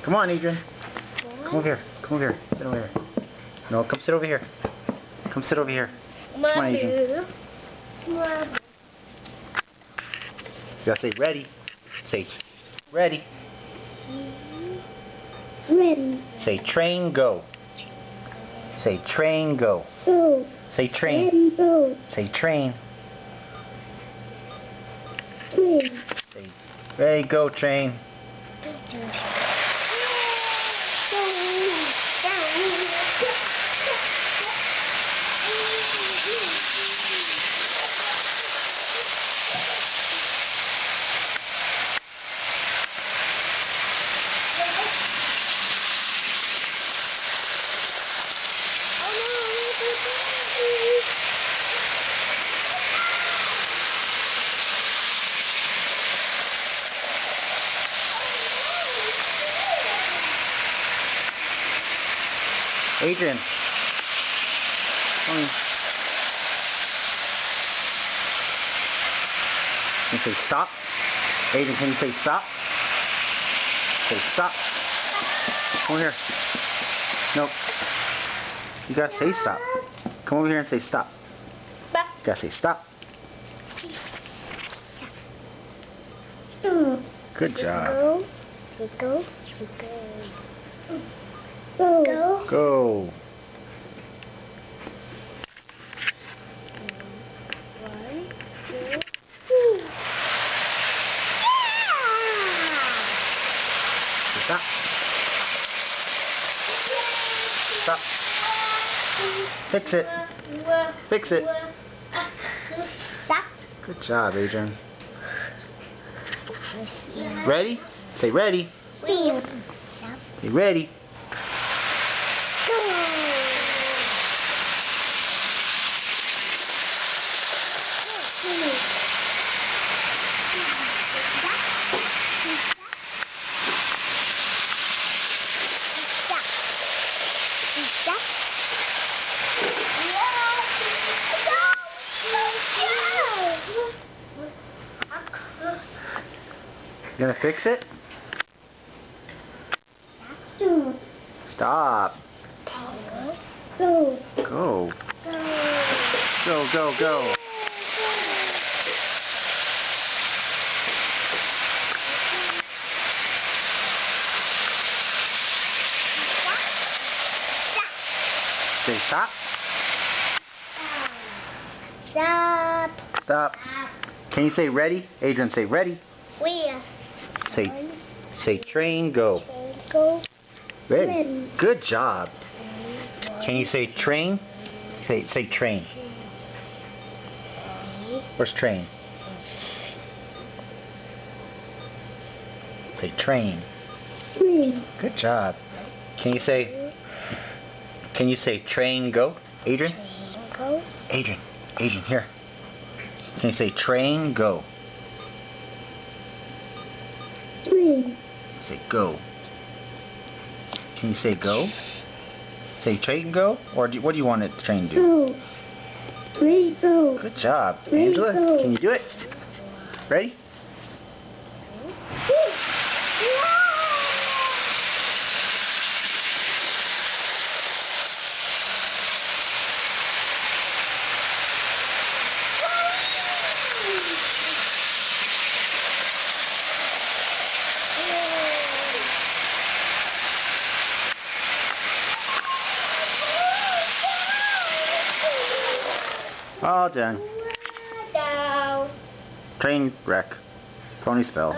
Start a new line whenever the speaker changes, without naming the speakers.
Come on, Adrian. Come over here. Come over here. Sit over here. No, come sit over here. Come sit over here. Come on, Adrian. You gotta say ready. Say ready.
Ready.
Say train go. Say train go.
Go.
Say train.
Ready, go.
Say train.
Train.
Say ready go train. Adrian. Can you say stop? Adrian, can you say stop? Say stop. Come over here. Nope. You gotta say stop. Come over here and say stop. You gotta say stop.
Stop.
Good job.
Go. Go. Go. Go.
Go.
1, 2, 3.
Stop. Stop. Fix it. Fix it.
Stop.
Good job, Adrian. Ready? Say ready.
Stop.
Say ready. You gonna fix it? Stop.
Go.
Go. Go, go, go. Say stop.
Stop.
Stop. Can you say ready? Adrian, say ready.
Where?
Say train go.
Go.
Ready. Good job. Can you say train? Say train. Where's train? Say train.
Train.
Good job. Can you say train go? Adrian?
Go.
Adrian, here. Can you say train go?
Train.
Say go. Can you say go? Say train go? Or what do you want the train to do?
Go. Train go.
Good job.
Train
Angela,
go.
can you do it? Ready? All done.
Down.
Train wreck. Ponies fell.